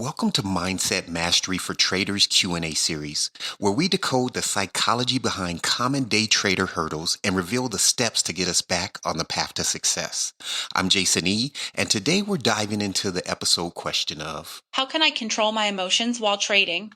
Welcome to Mindset Mastery for Traders Q&A series, where we decode the psychology behind common day trader hurdles and reveal the steps to get us back on the path to success. I'm Jason E., and today we're diving into the episode question of, how can I control my emotions while trading?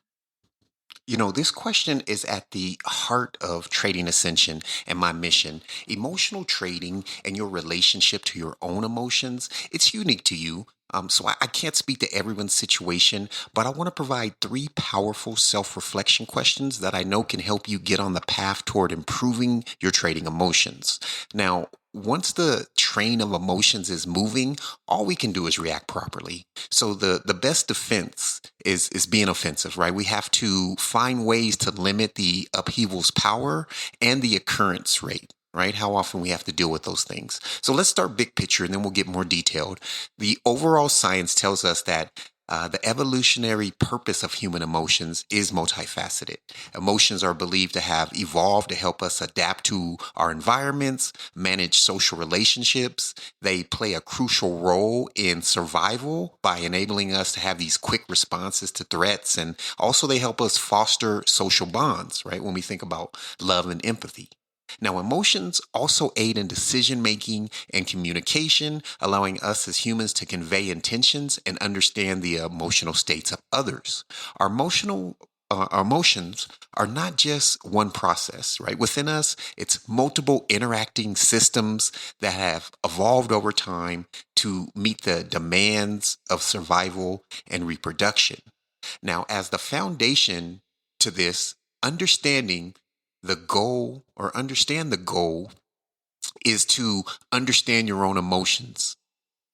This question is at the heart of Trading Ascension and my mission. Emotional trading and your relationship to your own emotions, it's unique to you. So I can't speak to everyone's situation, but I want to provide three powerful self-reflection questions that I know can help you get on the path toward improving your trading emotions. Now, once the train of emotions is moving, all we can do is react properly. So the best defense is being offensive, right? We have to find ways to limit the upheaval's power and the occurrence rate. Right? How often we have to deal with those things. So let's start big picture and then we'll get more detailed. The overall science tells us that the evolutionary purpose of human emotions is multifaceted. Emotions are believed to have evolved to help us adapt to our environments, manage social relationships. They play a crucial role in survival by enabling us to have these quick responses to threats. And also they help us foster social bonds, right? When we think about love and empathy. Now, emotions also aid in decision making and communication, allowing us as humans to convey intentions and understand the emotional states of others. Our emotions are not just one process, right? Within us, it's multiple interacting systems that have evolved over time to meet the demands of survival and reproduction. Now, as the foundation to this, understanding the goal or understand the goal is to understand your own emotions.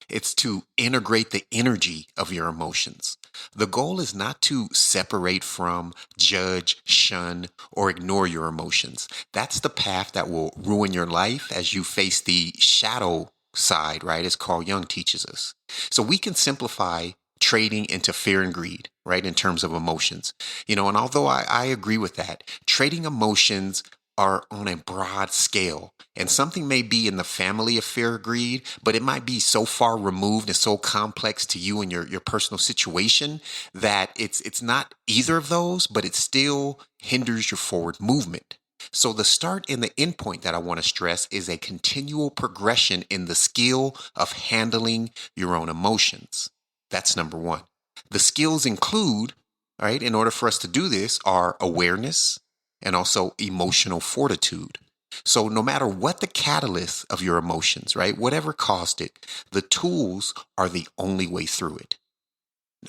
It's to integrate the energy of your emotions. The goal is not to separate from, judge, shun, or ignore your emotions. That's the path that will ruin your life as you face the shadow side, right? As Carl Jung teaches us. So we can simplify trading into fear and greed, right? In terms of emotions, and although I agree with that, trading emotions are on a broad scale. And something may be in the family of fear or greed, but it might be so far removed and so complex to you and your personal situation that it's not either of those, but it still hinders your forward movement. So the start and the end point that I want to stress is a continual progression in the skill of handling your own emotions. That's number one. The skills include, right, in order for us to do this, are awareness and also emotional fortitude. So no matter what the catalyst of your emotions, right, whatever caused it, the tools are the only way through it.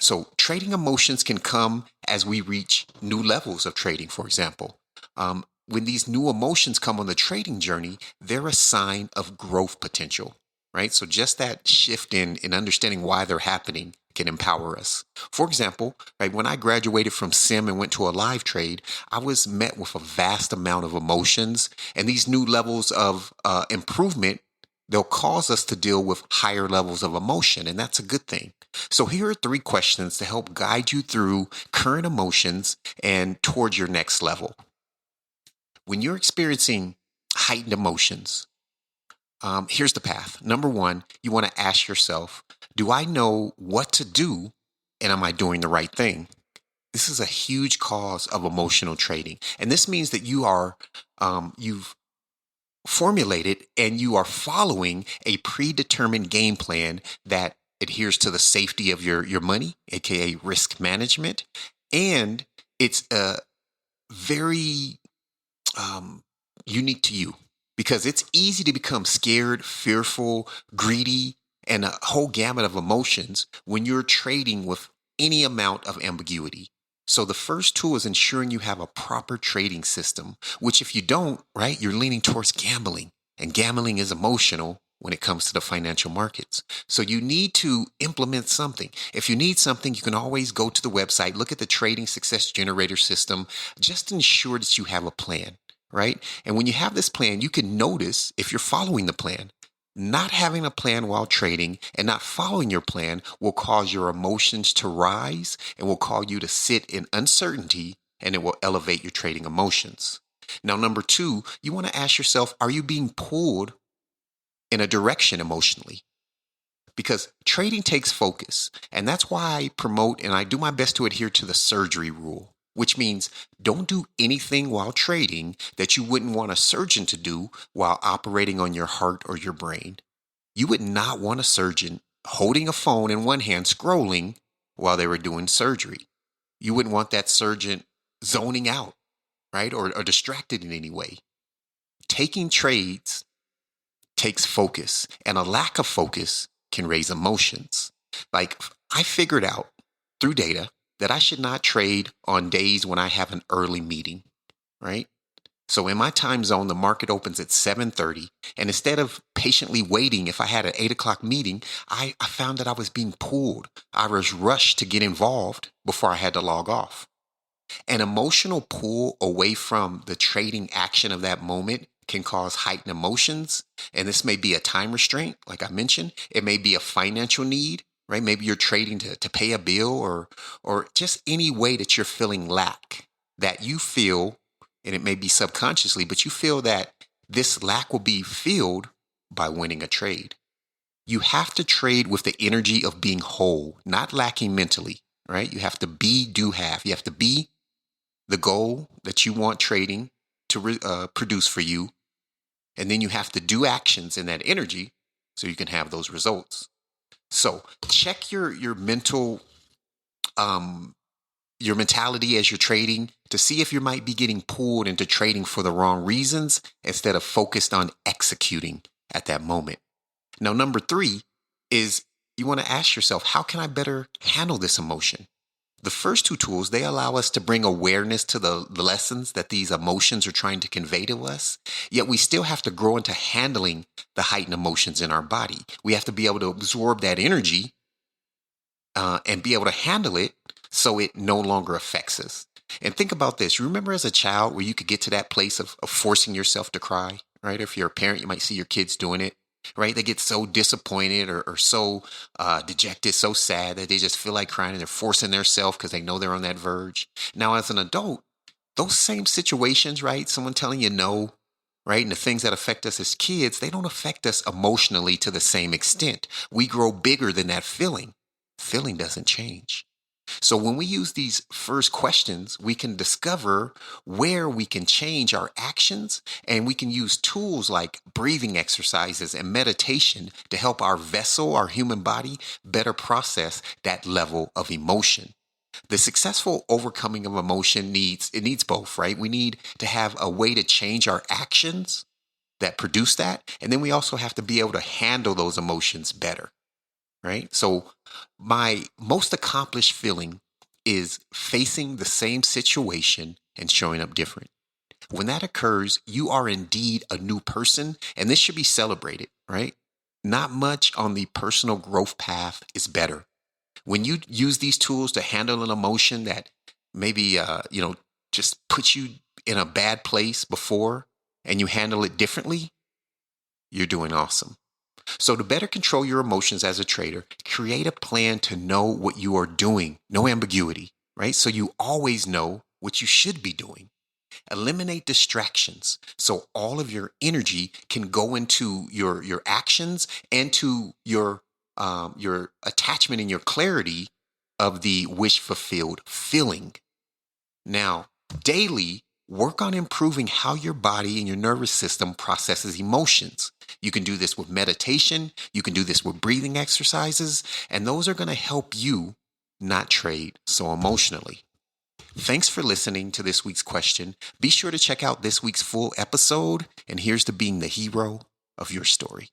So trading emotions can come as we reach new levels of trading, for example. When these new emotions come on the trading journey, they're a sign of growth potential, right? So just that shift in understanding why they're happening can empower us. For example, right, when I graduated from sim and went to a live trade, I was met with a vast amount of emotions, and these new levels of improvement, they'll cause us to deal with higher levels of emotion, and that's a good thing. So here are three questions to help guide you through current emotions and towards your next level. When you're experiencing heightened emotions, here's the path. Number one, you want to ask yourself, do I know what to do and am I doing the right thing? This is a huge cause of emotional trading. And this means that you've formulated and you are following a predetermined game plan that adheres to the safety of your money, aka risk management. And it's very unique to you because it's easy to become scared, fearful, greedy, and a whole gamut of emotions when you're trading with any amount of ambiguity. So the first tool is ensuring you have a proper trading system, which if you don't, right, you're leaning towards gambling. And gambling is emotional when it comes to the financial markets. So you need to implement something. If you need something, you can always go to the website, look at the trading success generator system, just ensure that you have a plan, right? And when you have this plan, you can notice if you're following the plan. Not having a plan while trading and not following your plan will cause your emotions to rise and will cause you to sit in uncertainty, and it will elevate your trading emotions. Now, number two, you want to ask yourself, are you being pulled in a direction emotionally? because trading takes focus. And that's why I promote and I do my best to adhere to the surgery rule, which means don't do anything while trading that you wouldn't want a surgeon to do while operating on your heart or your brain. You would not want a surgeon holding a phone in one hand scrolling while they were doing surgery. You wouldn't want that surgeon zoning out, right? Or distracted in any way. Taking trades takes focus, and a lack of focus can raise emotions. Like, I figured out through data that I should not trade on days when I have an early meeting, right? So in my time zone, the market opens at 7:30. And instead of patiently waiting, if I had an 8 o'clock meeting, I found that I was being pulled. I was rushed to get involved before I had to log off. An emotional pull away from the trading action of that moment can cause heightened emotions. And this may be a time restraint, like I mentioned. It may be a financial need, right? Maybe you're trading to pay a bill or just any way that you're feeling lack that you feel, and it may be subconsciously, but you feel that this lack will be filled by winning a trade. You have to trade with the energy of being whole, not lacking mentally, right? You have to be, do, have. You have to be the goal that you want trading to produce for you. And then you have to do actions in that energy so you can have those results. So check your mental, your mentality as you're trading to see if you might be getting pulled into trading for the wrong reasons instead of focused on executing at that moment. Now, number 3 is you want to ask yourself, how can I better handle this emotion? The first 2 tools, they allow us to bring awareness to the lessons that these emotions are trying to convey to us. Yet we still have to grow into handling the heightened emotions in our body. We have to be able to absorb that energy and be able to handle it so it no longer affects us. And think about this. You remember as a child where you could get to that place of forcing yourself to cry, right? If you're a parent, you might see your kids doing it, right? They get so disappointed or so dejected, so sad that they just feel like crying and they're forcing themselves because they know they're on that verge. Now, as an adult, those same situations, right? Someone telling you no, right? And the things that affect us as kids, they don't affect us emotionally to the same extent. We grow bigger than that feeling. Feeling doesn't change. So when we use these first questions, we can discover where we can change our actions, and we can use tools like breathing exercises and meditation to help our vessel, our human body, better process that level of emotion. The successful overcoming of emotion needs both, right? We need to have a way to change our actions that produce that, and then we also have to be able to handle those emotions better, right? So my most accomplished feeling is facing the same situation and showing up different. When that occurs, you are indeed a new person, and this should be celebrated, right? Not much on the personal growth path is better. When you use these tools to handle an emotion that maybe, just puts you in a bad place before and you handle it differently, you're doing awesome. So to better control your emotions as a trader, create a plan to know what you are doing. No ambiguity, right? So you always know what you should be doing. Eliminate distractions so all of your energy can go into your actions and to your attachment and your clarity of the wish fulfilled feeling. Now, daily, work on improving how your body and your nervous system processes emotions. You can do this with meditation. You can do this with breathing exercises. And those are going to help you not trade so emotionally. Thanks for listening to this week's question. Be sure to check out this week's full episode. And here's to being the hero of your story.